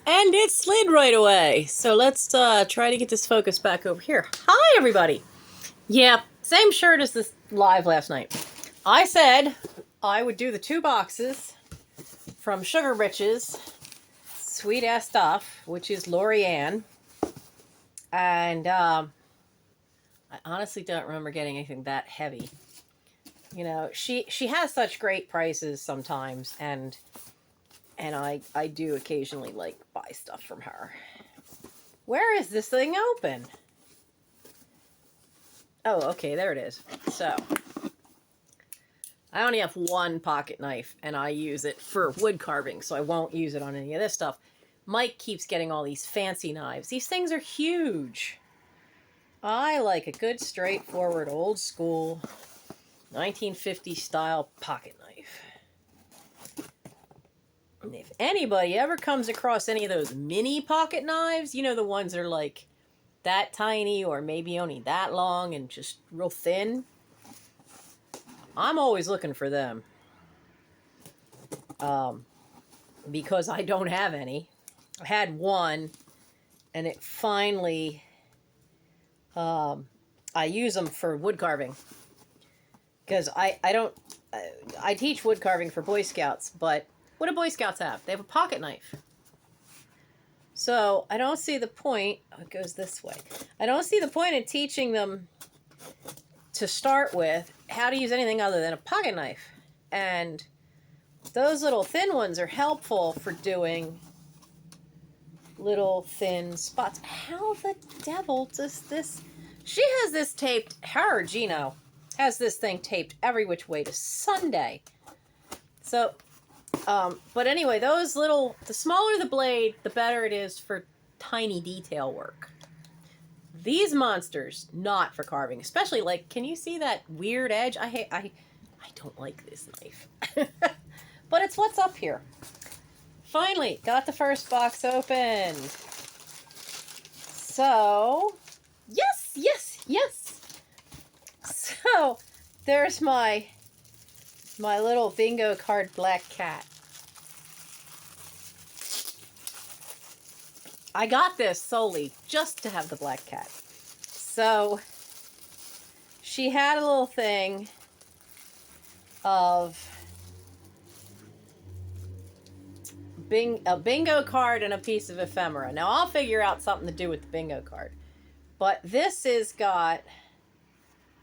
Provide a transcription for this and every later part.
And it slid right away. So let's try to get this focus back over here. Hi, everybody. Yeah, same shirt as this live last night. I said I would do the 2 boxes from Sugar Britches, Sweet Ass Stuff, which is Loriann. And I honestly don't remember getting anything that heavy. You know, she has such great prices sometimes, and I do occasionally like buy stuff from her. Where is this thing open? Oh, okay, there it is. So, I only have 1 pocket knife, and I use it for wood carving, so I won't use it on any of this stuff. Mike keeps getting all these fancy knives. These things are huge. I like a good, straightforward, old school 1950 style pocket knife. And if anybody ever comes across any of those mini pocket knives, you know, the ones that are like that tiny or maybe only that long and just real thin, I'm always looking for them. Because I don't have any. I had one, and it finally, I use them for wood carving. Because I teach wood carving for Boy Scouts, but what do Boy Scouts have? They have a pocket knife. So I don't see the point, it goes this way. I don't see the point in teaching them to start with how to use anything other than a pocket knife. And those little thin ones are helpful for doing little thin spots. How the devil does this? She has this taped, her, Gino, has this thing taped every which way to Sunday. So, but anyway, those little, the smaller the blade, the better it is for tiny detail work. These monsters, not for carving. Especially, like, can you see that weird edge? I don't like this knife. But it's what's up here. Finally, got the first box opened. So, yes. So, there's my little bingo card black cat. I got this solely just to have the black cat. So, she had a little thing of a bingo card and a piece of ephemera. Now, I'll figure out something to do with the bingo card. But this has got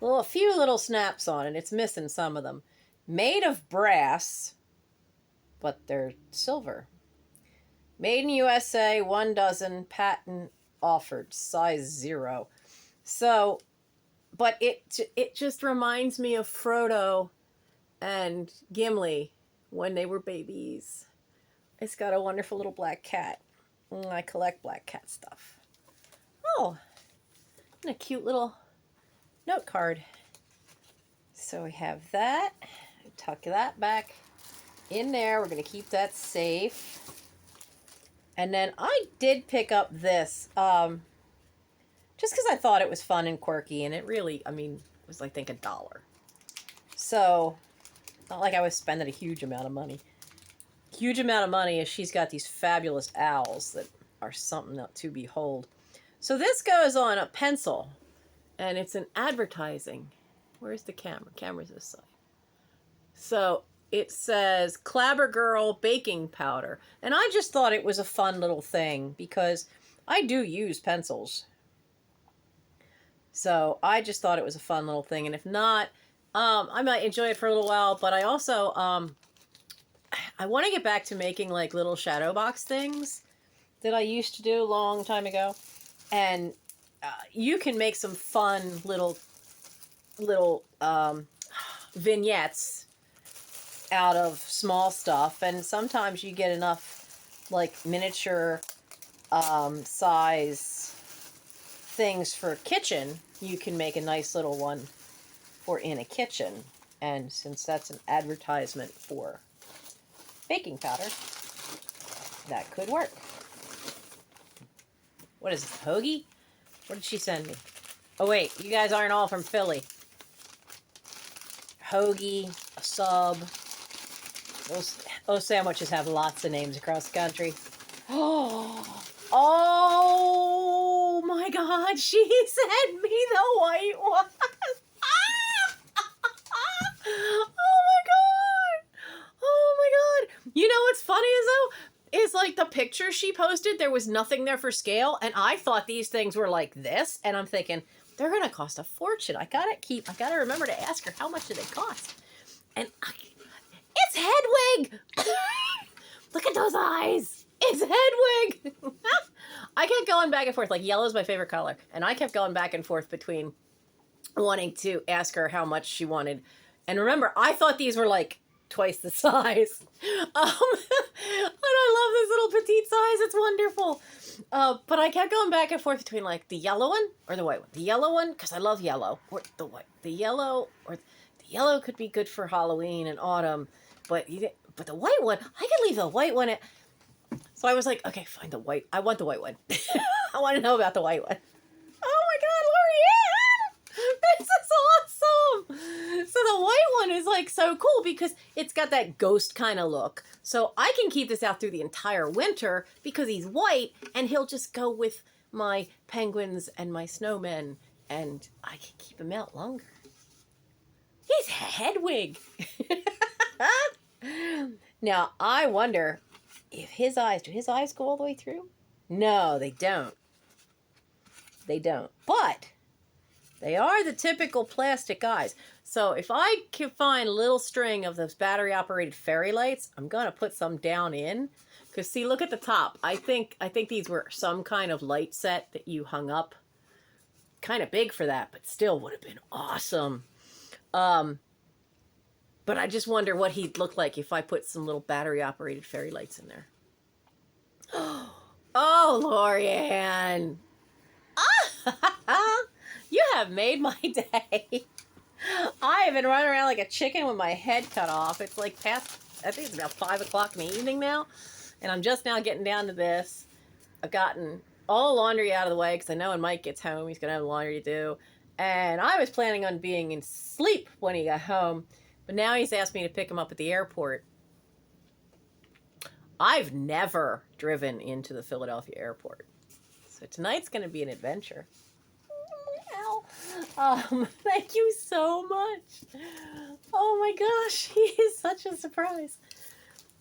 a few little snaps on it. It's missing some of them. Made of brass, but they're silver. Made in USA, 1 dozen, patent offered, size 0. So, but it just reminds me of Frodo and Gimli when they were babies. It's got a wonderful little black cat. I collect black cat stuff. Oh, and a cute little note card. So we have that. Tuck that back in there. We're going to keep that safe. And then I did pick up this just because I thought it was fun and quirky. And it really, I mean, it was like, I think $1. So, not like I was spending a huge amount of money. Huge amount of money is she's got these fabulous owls that are something to behold. So this goes on a pencil. And it's an advertising. Where's the camera? Camera's this side. So it says Clabber Girl baking powder. And I just thought it was a fun little thing because I do use pencils. So I just thought it was a fun little thing. And if not, I might enjoy it for a little while. But I also, I want to get back to making like little shadow box things that I used to do a long time ago. And you can make some fun little vignettes out of small stuff, and sometimes you get enough like miniature size things for kitchen. You can make a nice little one for in a kitchen, and since that's an advertisement for baking powder, that could work. What is this, hoagie? What did she send me? Oh, wait. You guys aren't all from Philly. Hoagie, a sub. Those sandwiches have lots of names across the country. Oh my God, she sent me the white one. Oh my God. Oh my God. You know what's funny is though? Is like the picture she posted, there was nothing there for scale, and I thought these things were like this, and I'm thinking, they're gonna cost a fortune. I gotta remember to ask her how much do they cost. And it's Hedwig! Look at those eyes! It's Hedwig! I kept going back and forth. Like, yellow's my favorite color. And I kept going back and forth between wanting to ask her how much she wanted. And remember, I thought these were like twice the size. And I love this little petite size. It's wonderful. But I kept going back and forth between like the yellow one or the white one. The yellow one, because I love yellow. Or the white. The yellow could be good for Halloween and autumn. But the white one, I could leave the white one at... So I was like, okay, fine, the white. I want the white one. I want to know about the white one. Oh my God, Loriann! This is awesome! So the white one is like so cool because it's got that ghost kind of look. So I can keep this out through the entire winter because he's white and he'll just go with my penguins and my snowmen and I can keep him out longer. He's Hedwig! Now, I wonder if do his eyes go all the way through? No, they don't. They don't. But they are the typical plastic eyes. So if I can find a little string of those battery-operated fairy lights, I'm going to put some down in. Because see, look at the top. I think these were some kind of light set that you hung up. Kind of big for that, but still would have been awesome. But I just wonder what he'd look like if I put some little battery-operated fairy lights in there. Oh, Loriann. You have made my day. I have been running around like a chicken with my head cut off. It's like past, I think it's about 5 o'clock in the evening now. And I'm just now getting down to this. I've gotten all the laundry out of the way because I know when Mike gets home, he's going to have laundry to do. And I was planning on being in sleep when he got home. But now he's asked me to pick him up at the airport. I've never driven into the Philadelphia airport. So tonight's going to be an adventure. Thank you so much. Oh my gosh, he is such a surprise.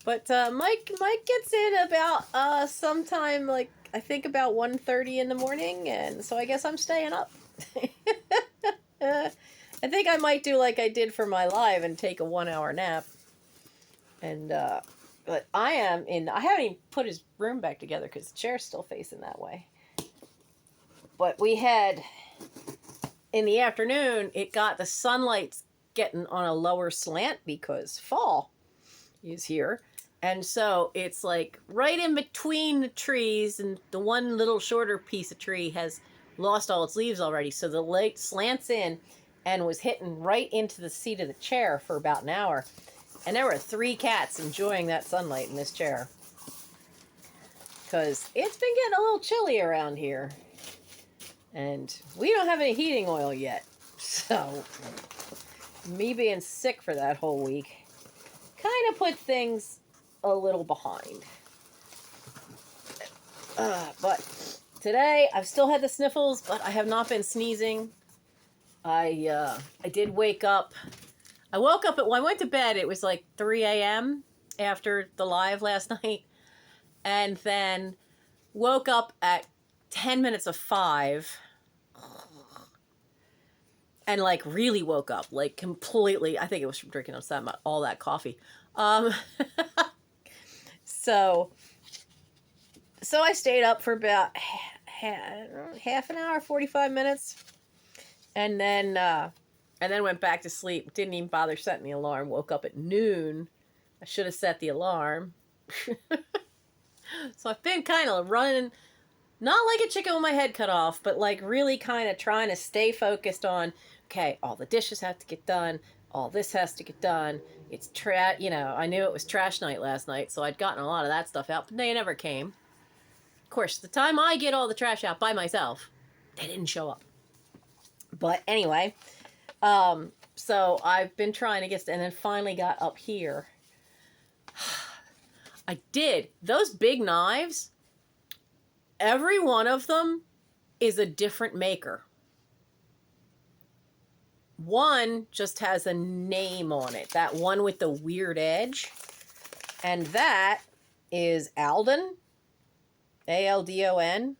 But Mike gets in about sometime like I think about 1:30 in the morning, and so I guess I'm staying up. I think I might do like I did for my live and take a 1-hour nap. And but I haven't even put his room back together because the chair's still facing that way. But we had in the afternoon, it got the sunlight's getting on a lower slant because fall is here. And so it's like right in between the trees, and the one little shorter piece of tree has lost all its leaves already. So the light slants in and was hitting right into the seat of the chair for about an hour. And there were 3 cats enjoying that sunlight in this chair. Because it's been getting a little chilly around here. And we don't have any heating oil yet. So, me being sick for that whole week kind of put things a little behind. But today, I've still had the sniffles, but I have not been sneezing. I did wake up. I woke up when I went to bed, it was like 3 a.m. after the live last night. And then woke up at 10 minutes of 5. And like really woke up, like completely. I think it was from drinking all that coffee. So I stayed up for about half an hour, 45 minutes. And then went back to sleep. Didn't even bother setting the alarm. Woke up at noon. I should have set the alarm. So I've been kind of running, not like a chicken with my head cut off, but like really kind of trying to stay focused on, okay, all the dishes have to get done. All this has to get done. It's I knew it was trash night last night, so I'd gotten a lot of that stuff out, but they never came. Of course, the time I get all the trash out by myself, they didn't show up. But anyway, so I've been trying to and then finally got up here. I did. Those big knives, every one of them is a different maker. One just has a name on it. That one with the weird edge. And that is Aldon. Aldon.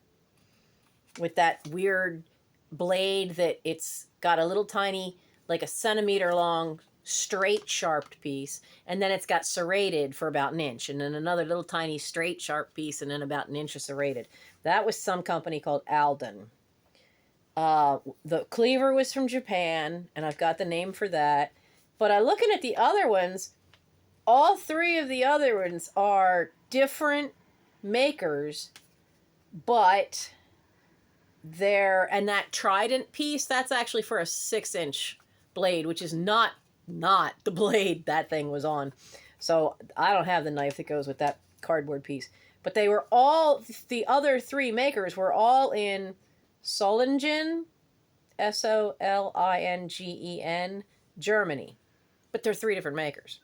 With that weird blade that it's got a little tiny, like a centimeter long, straight sharped piece. And then it's got serrated for about an inch. And then another little tiny straight sharp piece. And then about an inch of serrated. That was some company called Aldon. The cleaver was from Japan, and I've got the name for that. But I'm looking at the other ones. All three of the other ones are different makers, but and that trident piece, that's actually for a 6-inch blade, which is not the blade that thing was on. So I don't have the knife that goes with that cardboard piece. But they were all, the other three makers were all in Solingen, Solingen, Germany. But they're three different makers.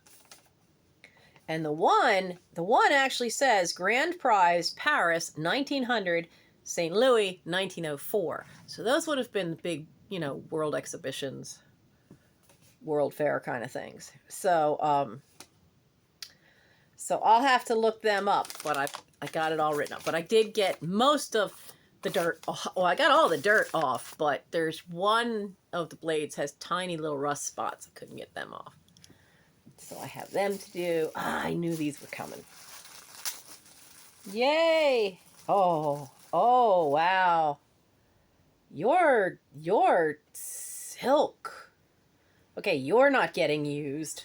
And the one actually says Grand Prize, Paris, 1900, St. Louis, 1904. So those would have been the big, world exhibitions, World Fair kind of things. So, so I'll have to look them up, but I got it all written up. But I did get most of the dirt. Well, I got all the dirt off, but there's one of the blades has tiny little rust spots. I couldn't get them off. So I have them to do. I knew these were coming. Yay! Oh, wow. Your silk. Okay, you're not getting used.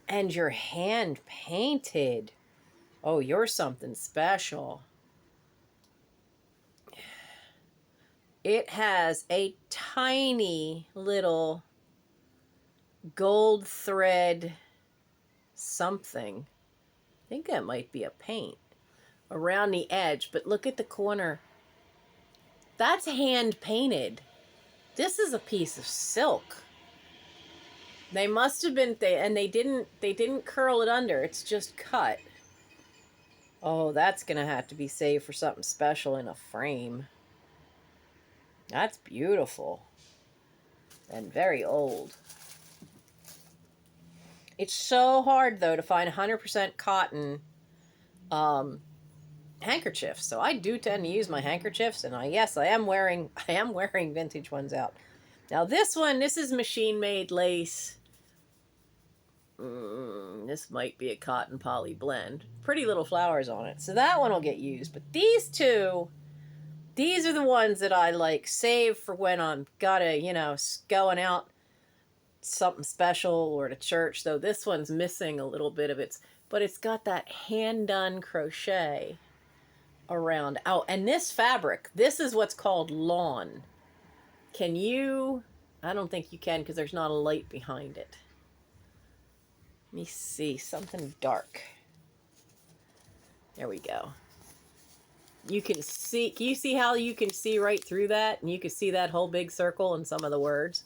And you're hand painted. Oh, you're something special. It has a tiny little gold thread something. I think that might be a paint around the edge, but look at the corner. That's hand painted. This is a piece of silk. They must have been, they didn't curl it under. It's just cut. Oh, that's gonna have to be saved for something special in a frame. That's beautiful. And very old. It's so hard, though, to find 100% cotton handkerchiefs. So I do tend to use my handkerchiefs, and I am wearing vintage ones out. Now this is machine-made lace. This might be a cotton poly blend. Pretty little flowers on it. So that one will get used. But these two, these are the ones that I save for when I'm going out something special or to church. Though this one's missing a little bit of but it's got that hand-done crochet around. Oh, and this fabric, this is what's called lawn. Can you? I don't think you can because there's not a light behind it. Let me see, something dark. There we go. You can see, can you see how you can see right through that? And you can see that whole big circle in some of the words.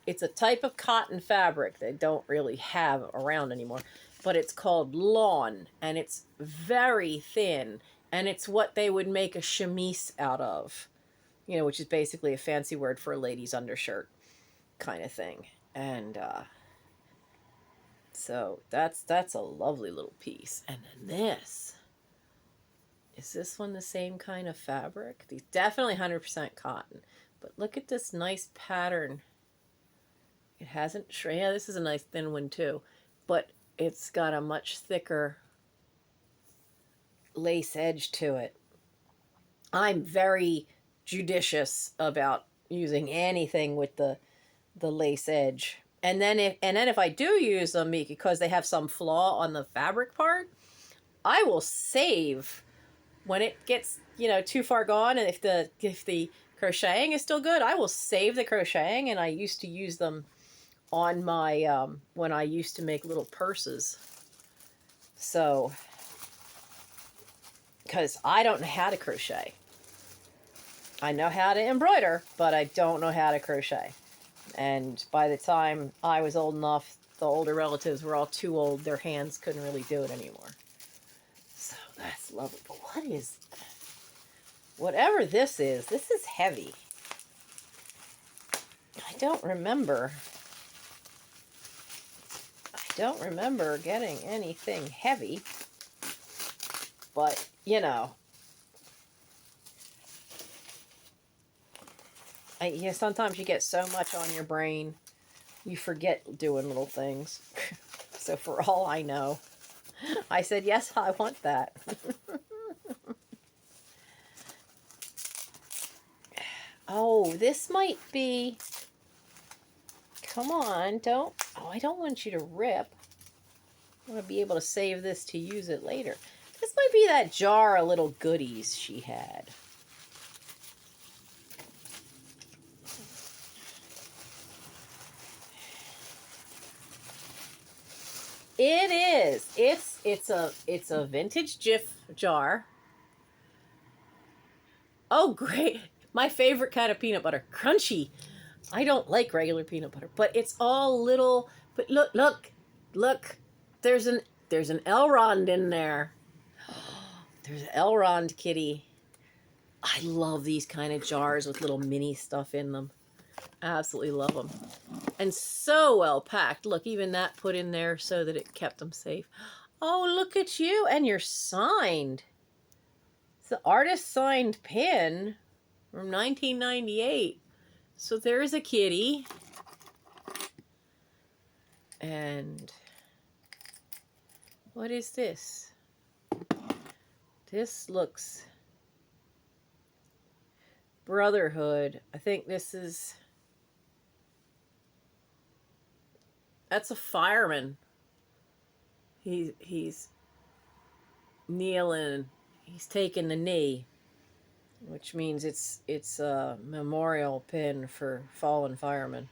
It's a type of cotton fabric they don't really have around anymore. But it's called lawn, and it's very thin. And it's what they would make a chemise out of. Which is basically a fancy word for a lady's undershirt kind of thing. And, so that's a lovely little piece. And then this. Is this one the same kind of fabric? These definitely 100% cotton. But look at this nice pattern. It hasn't shrunk. Yeah, this is a nice thin one too. But it's got a much thicker lace edge to it. I'm very judicious about using anything with the lace edge. And then if I do use them, because they have some flaw on the fabric part, I will save when it gets, too far gone. And if the crocheting is still good, I will save the crocheting. And I used to use them on my, when I used to make little purses. So, because I don't know how to crochet. I know how to embroider, but I don't know how to crochet. And by the time I was old enough the older relatives were all too old. Their hands couldn't really do it anymore. So that's lovely. But what is, whatever this is heavy. I don't remember getting anything heavy, but you know, yeah, sometimes you get so much on your brain, you forget doing little things. So for all I know, I said, yes, I want that. Oh, this might be, come on, don't, oh, I don't want you to rip. I want to be able to save this to use it later. This might be that jar of little goodies she had. It is. It's a vintage Jif jar. Oh, great. My favorite kind of peanut butter. Crunchy. I don't like regular peanut butter, but it's all little, but look. There's an Elrond in there. There's an Elrond kitty. I love these kind of jars with little mini stuff in them. Absolutely love them. And so well packed. Look, even that put in there so that it kept them safe. Oh, look at you. And you're signed. It's the artist signed pin from 1998. So there's a kitty. And what is this? This looks Brotherhood. I think this is, that's a fireman. He's kneeling. He's taking the knee, which means it's a memorial pin for fallen firemen.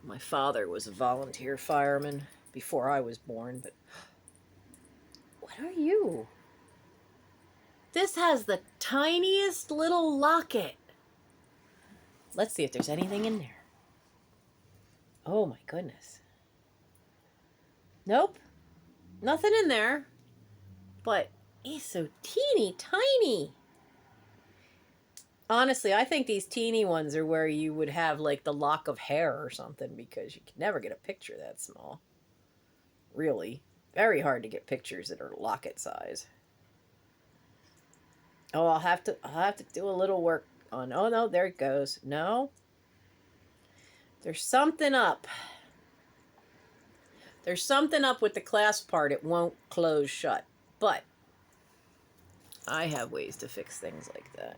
My father was a volunteer fireman before I was born, but what are you? This has the tiniest little locket. Let's see if there's anything in there. Oh my goodness. Nope. Nothing in there. But he's so teeny tiny. Honestly, I think these teeny ones are where you would have like the lock of hair or something, because you can never get a picture that small. Really. Very hard to get pictures that are locket size. Oh, I'll have to do a little work on, oh no, there it goes. No. There's something up. There's something up with the clasp part. It won't close shut. But I have ways to fix things like that.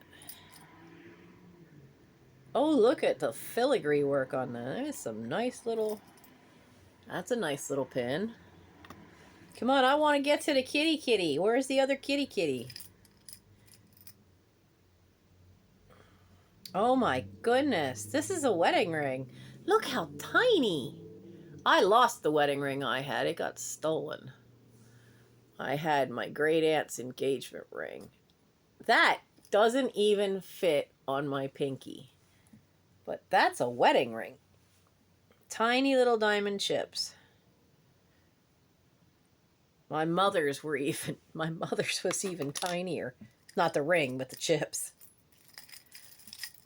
Oh, look at the filigree work on that. There's some nice little, that's a nice little pin. Come on, I want to get to the kitty. Where's the other kitty? Oh my goodness. This is a wedding ring. Look how tiny. I lost the wedding ring I had. It got stolen. I had my great aunt's engagement ring. That doesn't even fit on my pinky. But that's a wedding ring. Tiny little diamond chips. My mother's was even tinier. Not the ring, but the chips.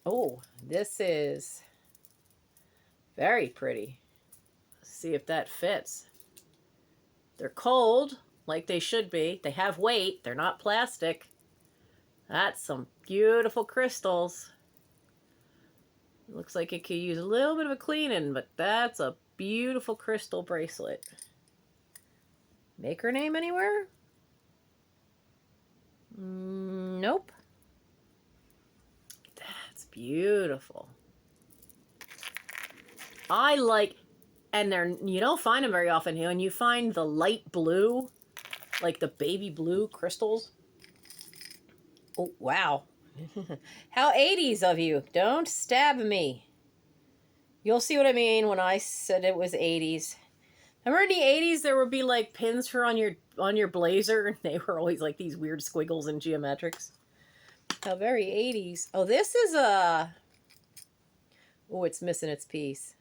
Oh, this is very pretty. Let's see if that fits. They're cold, like they should be. They have weight. They're not plastic. That's some beautiful crystals. It looks like it could use a little bit of a cleaning, but that's a beautiful crystal bracelet. Maker name anywhere? Nope. That's beautiful. I like, and you don't find them very often here, and you find the light blue, like the baby blue crystals. Oh, wow. How 80s of you. Don't stab me. You'll see what I mean when I said it was 80s. Remember in the 80s there would be like pins for on your blazer, and they were always like these weird squiggles and geometrics. How very 80s. Oh, this is a, oh, it's missing its piece.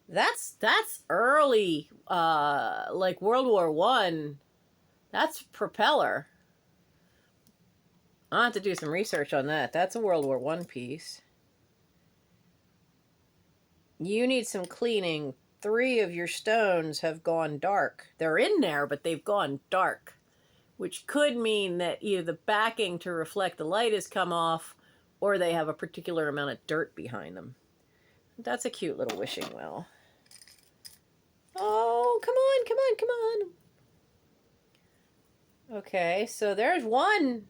That's early, like World War One. That's propeller. I'll have to do some research on that. That's a World War One piece. You need some cleaning. 3 of your stones have gone dark. They're in there, but they've gone dark, which could mean that either the backing to reflect the light has come off or they have a particular amount of dirt behind them. That's a cute little wishing well. Oh, come on, come on, come on. Okay, so there's one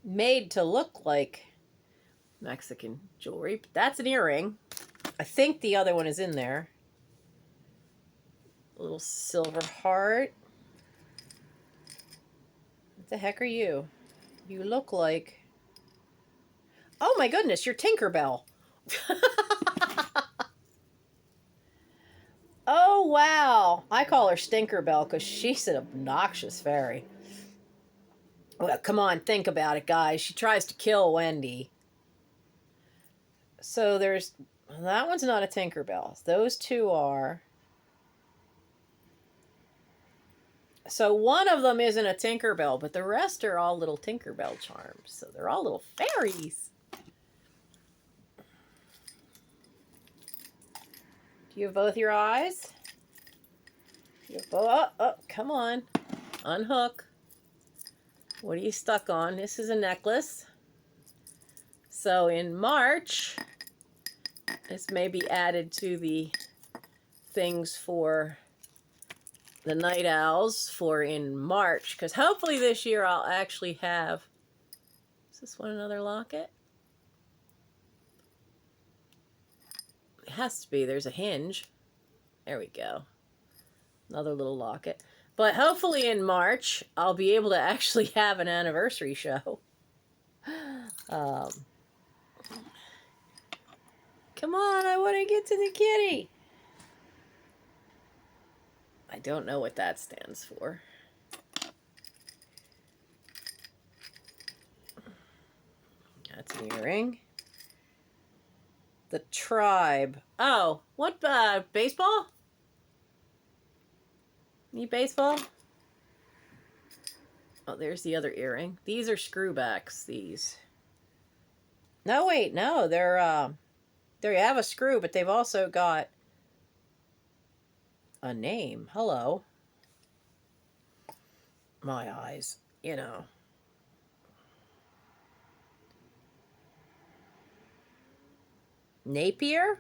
made to look like Mexican jewelry. But that's an earring. I think the other one is in there. A little silver heart. What the heck are you? You look like... Oh my goodness, you're Tinkerbell. Oh wow. I call her Stinkerbell because she's an obnoxious fairy. Well, come on, think about it, guys. She tries to kill Wendy. So there's... That one's not a Tinkerbell. Those 2 are... So one of them isn't a Tinkerbell, but the rest are all little Tinkerbell charms. So they're all little fairies. Do you have both your eyes? You have both... Oh, come on. Unhook. What are you stuck on? This is a necklace. So in March, this may be added to the things for the night owls for in March, because hopefully this year I'll actually have... Is this one another locket? It has to be. There's a hinge. There we go. Another little locket. But hopefully in March I'll be able to actually have an anniversary show. Come on, I want to get to the kitty. I don't know what that stands for. That's an earring. The tribe. Oh, what, baseball? Need baseball? Oh, there's the other earring. These are screwbacks, these. No, wait, no, they're, they have a screw, but they've also got a name. Hello. My eyes, you know. Napier?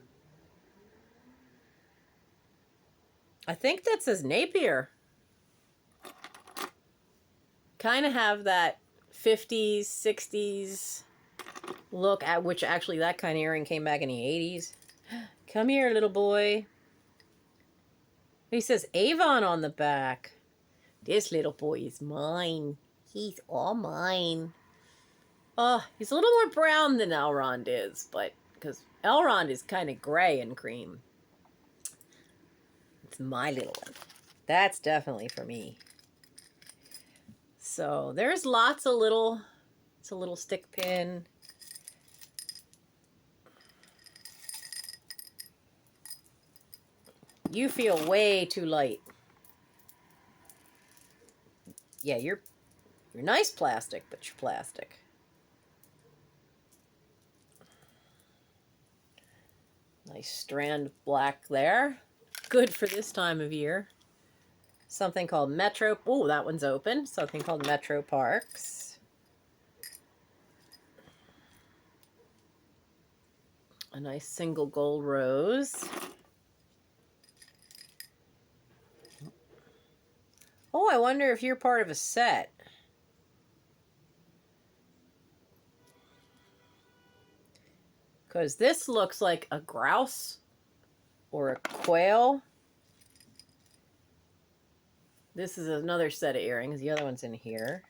I think that says Napier. Kind of have that 50s, 60s look, at which actually that kind of earring came back in the 80s. Come here, little boy. He says Avon on the back. This little boy is mine. He's all mine. Oh, he's a little more brown than Elrond is, but because Elrond is kind of gray and cream. It's my little one. That's definitely for me. So there's lots of little... It's a little stick pin. You feel way too light. Yeah, you're nice plastic, but you're plastic. Nice strand of black there. Good for this time of year. Something called Metro... Oh, that one's open. Something called Metro Parks. A nice single gold rose. Oh, I wonder if you're part of a set. Because this looks like a grouse or a quail. This is another set of earrings. The other one's in here.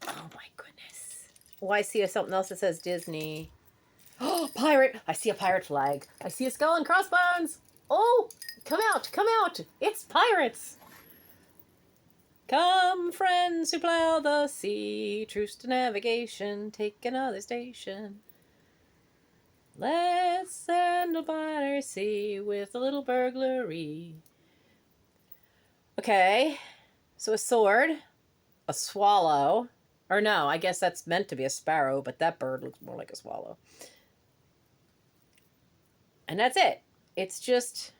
Oh my goodness. Oh, I see something else that says Disney. Oh, pirate. I see a pirate flag. I see a skull and crossbones. Oh, come out, come out. It's pirates. Come, friends who plow the sea, truce to navigation, take another station. Let's send a minor sea with a little burglary. Okay, so a sword, a swallow, or no, I guess that's meant to be a sparrow, but that bird looks more like a swallow. And that's it. It's just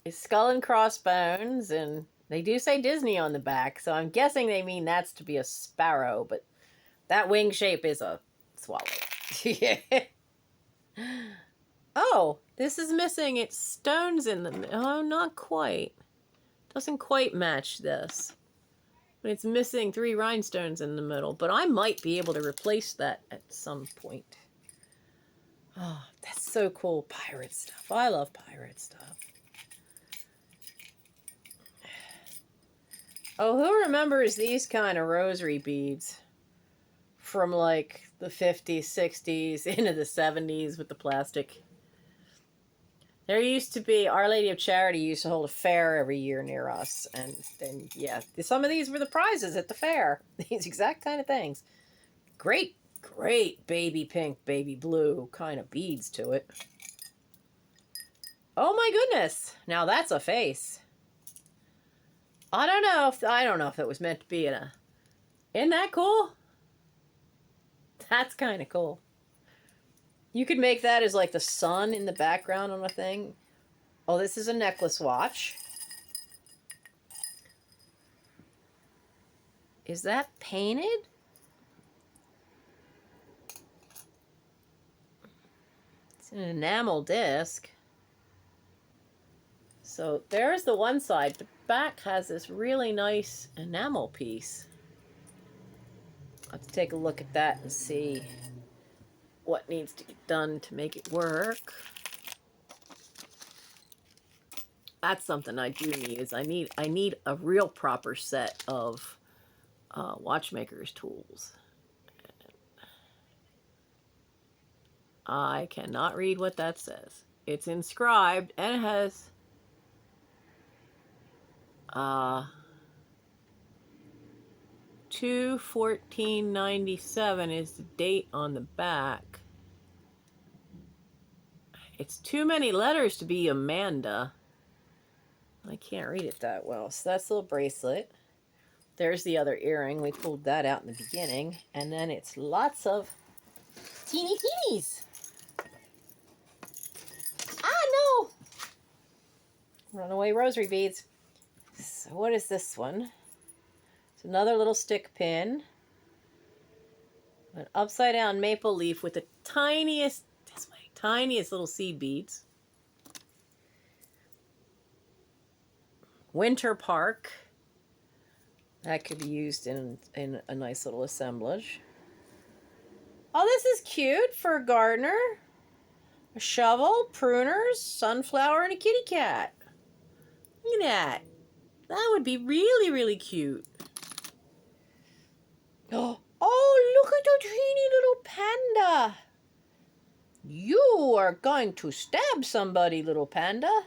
it's skull and crossbones, and they do say Disney on the back, so I'm guessing they mean that's to be a sparrow, but that wing shape is a swallow. Yeah. Oh, this is missing its stones in the... Oh, not quite. Doesn't quite match this. But it's missing 3 rhinestones in the middle, but I might be able to replace that at some point. Oh, that's so cool. Pirate stuff. I love pirate stuff. Oh, who remembers these kind of rosary beads from like the 50s, 60s, into the 70s with the plastic? There used to be, Our Lady of Charity used to hold a fair every year near us. And then, yeah, some of these were the prizes at the fair. These exact kind of things. Great, great baby pink, baby blue kind of beads to it. Oh my goodness. Now that's a face. I don't know if it was meant to be in a... Isn't that cool? That's kind of cool. You could make that as like the sun in the background on a thing. Oh, this is a necklace watch. Is that painted? It's an enamel disc. So there's the one side. The back has this really nice enamel piece. I'll have to take a look at that and see what needs to get done to make it work. That's something I do need. Is I need a real proper set of watchmaker's tools. I cannot read what that says. It's inscribed and it has 2/14/97 is the date on the back. It's too many letters to be Amanda. I can't read it that well. So that's a little bracelet. There's the other earring. We pulled that out in the beginning. And then it's lots of teeny teenies. Ah, no! Runaway rosary beads. So what is this one? It's another little stick pin. An upside down maple leaf with the tiniest, this way, tiniest little seed beads. Winter Park. That could be used in a nice little assemblage. Oh, this is cute for a gardener. A shovel, pruners, sunflower, and a kitty cat. Look at that. That would be really, really cute. Oh, look at the teeny little panda. You are going to stab somebody, little panda.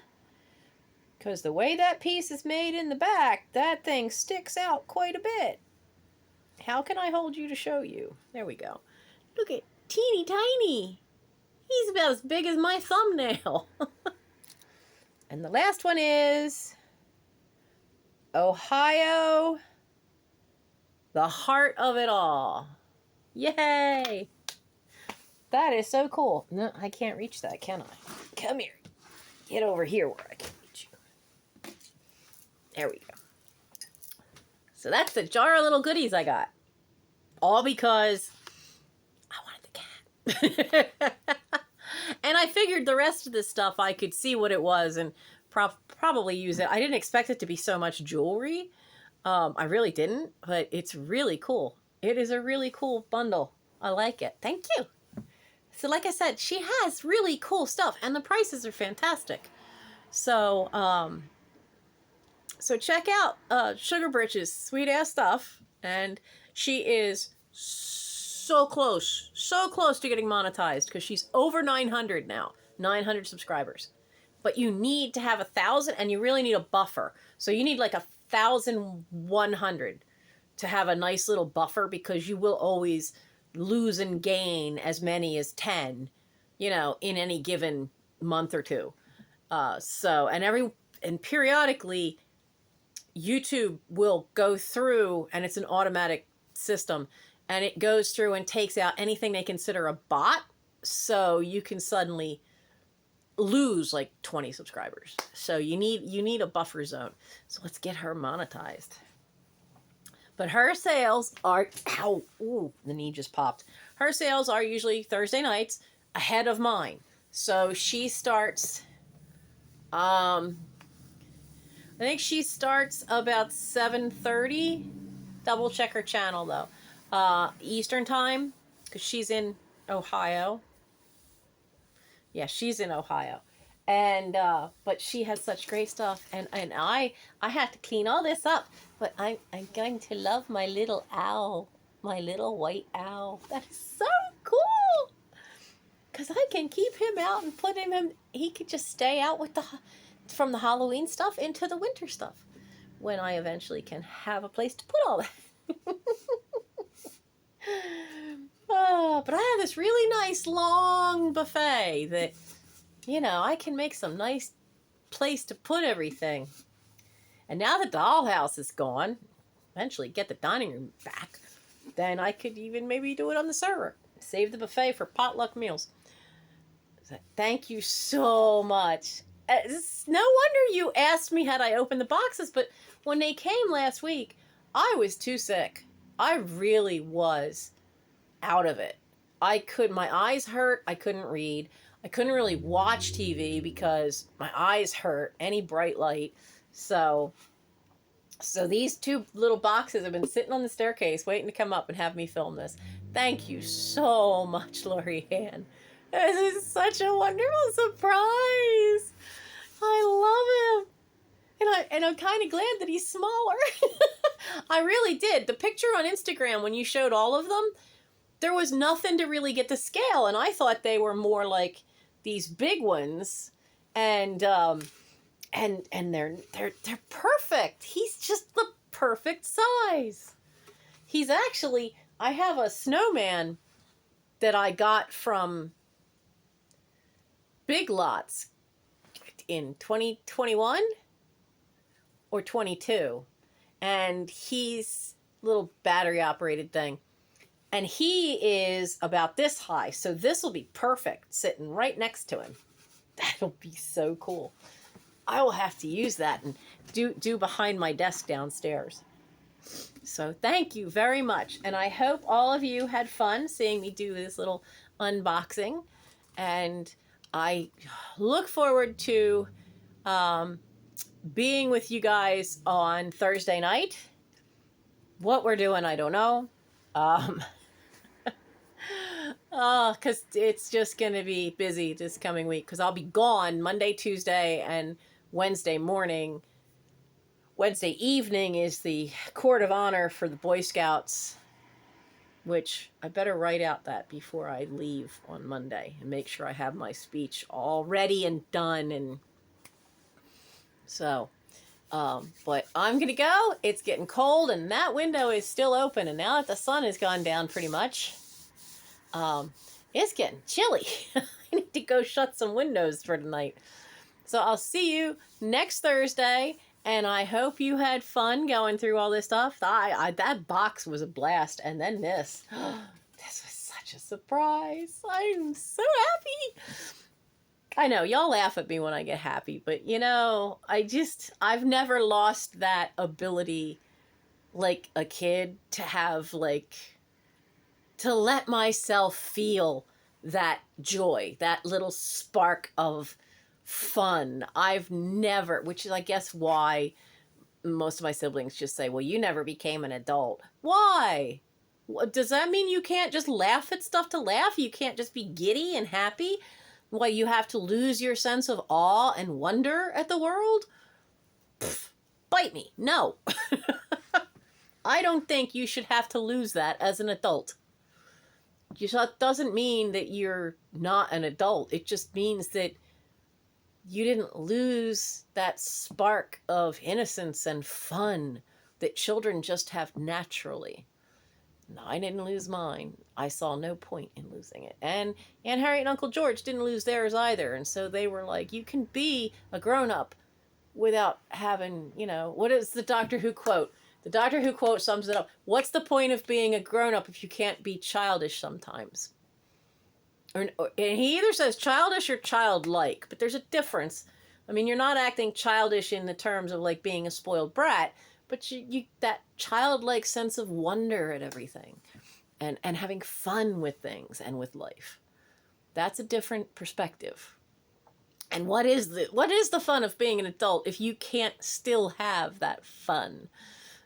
Because the way that piece is made in the back, that thing sticks out quite a bit. How can I hold you to show you? There we go. Look at teeny tiny. He's about as big as my thumbnail. And the last one is Ohio, the heart of it all. Yay! That is so cool. No, I can't reach that, can I? Come here. Get over here where I can reach you. There we go. So that's the jar of little goodies I got. All because I wanted the cat. And I figured the rest of this stuff I could see what it was and probably use it. I didn't expect it to be so much jewelry. I really didn't, but it's really cool. It is a really cool bundle. I like it. Thank you. So like I said, she has really cool stuff and the prices are fantastic. So, so check out Sugar Britches, sweet ass stuff. And she is so close to getting monetized because she's over 900 now, 900 subscribers. But you need to have 1,000 and you really need a buffer. So you need like 1,100 to have a nice little buffer because you will always lose and gain as many as 10, you know, in any given month or two. And periodically YouTube will go through, and it's an automatic system, and it goes through and takes out anything they consider a bot. So you can suddenly lose like 20 subscribers. So you need a buffer zone. So let's get her monetized. But her sales are, ow, ooh, the knee just popped. Her sales are usually Thursday nights ahead of mine. So she starts, I think she starts about 7:30. Double check her channel though. Eastern time, because she's in Ohio. Yeah, she's in Ohio. And but she has such great stuff, and I have to clean all this up, but I'm going to love my little owl, my little white owl. That is so cool, because I can keep him out and put him in. He could just stay out with from the Halloween stuff into the winter stuff when I eventually can have a place to put all that. But I have this really nice long buffet that, you know, I can make some nice place to put everything. And now that the dollhouse is gone, eventually get the dining room back, then I could even maybe do it on the server. Save the buffet for potluck meals. So thank you so much. No wonder you asked me had I opened the boxes, but when they came last week, I was too sick. I really was out of it. My eyes hurt. I couldn't read. I couldn't really watch TV because my eyes hurt, any bright light. So these two little boxes have been sitting on the staircase waiting to come up and have me film this. Thank you so much, Loriann. This is such a wonderful surprise. I love him. And I'm kind of glad that he's smaller. I really did. The picture on Instagram when you showed all of them, there was nothing to really get to scale, and I thought they were more like these big ones, and they're perfect. He's just the perfect size. He's actually, I have a snowman that I got from Big Lots in 2021 or 22, and he's a little battery operated thing. And he is about this high, so this will be perfect sitting right next to him. That'll be so cool. I will have to use that and do behind my desk downstairs. So thank you very much. And I hope all of you had fun seeing me do this little unboxing. And I look forward to being with you guys on Thursday night. What we're doing, I don't know. Because it's just going to be busy this coming week, because I'll be gone Monday, Tuesday, and Wednesday morning. Wednesday evening is the Court of Honor for the Boy Scouts, which I better write out that before I leave on Monday and make sure I have my speech all ready and done. And so, but I'm going to go. It's getting cold, and that window is still open. And now that the sun has gone down pretty much, it's getting chilly. I need to go shut some windows for tonight. So I'll see you next Thursday, and I hope you had fun going through all this stuff. That box was a blast, and then this. This was such a surprise. I'm so happy. I know, y'all laugh at me when I get happy, but you know, I've never lost that ability like a kid to have to let myself feel that joy, that little spark of fun. I've never, which is I guess why most of my siblings just say, well, you never became an adult. Why? Does that mean you can't just laugh at stuff to laugh? You can't just be giddy and happy? Why, you have to lose your sense of awe and wonder at the world? Pfft, bite me. No. I don't think you should have to lose that as an adult. That doesn't mean that you're not an adult. It just means that you didn't lose that spark of innocence and fun that children just have naturally. No, I didn't lose mine. I saw no point in losing it. And Aunt Harriet and Uncle George didn't lose theirs either. And so they were like, you can be a grown-up without having, you know, what is the Doctor Who quote? The Doctor Who quote sums it up. What's the point of being a grown-up if you can't be childish sometimes? And he either says childish or childlike, but there's a difference. I mean, you're not acting childish in the terms of like being a spoiled brat, but you that childlike sense of wonder at everything and having fun with things and with life. That's a different perspective. And what is the fun of being an adult if you can't still have that fun?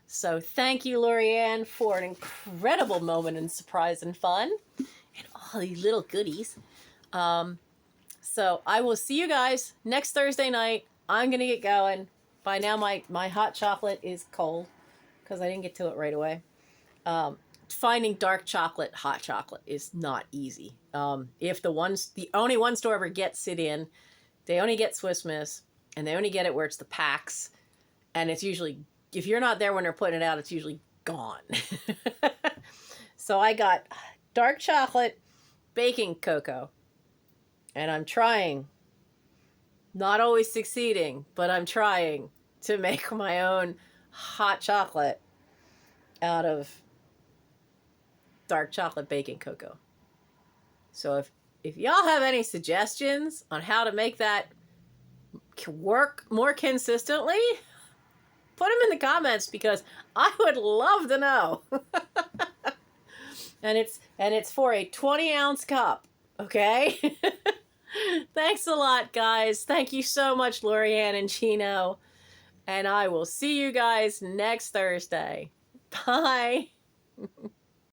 So thank you, Loriann, for an incredible moment in surprise and fun. And all these little goodies. So I will see you guys next Thursday night. I'm going to get going. By now, my hot chocolate is cold because I didn't get to it right away. Finding dark chocolate, hot chocolate is not easy. If the only one store ever gets it in, they only get Swiss Miss, and they only get it where it's the packs. And it's usually, if you're not there when they're putting it out, it's usually gone. So I got dark chocolate baking cocoa. And I'm trying, not always succeeding, but I'm trying to make my own hot chocolate out of dark chocolate baking cocoa. So if y'all have any suggestions on how to make that work more consistently, put them in the comments because I would love to know. And it's for a 20-ounce cup, okay? Thanks a lot, guys. Thank you so much, Loriann and Chino. And I will see you guys next Thursday. Bye.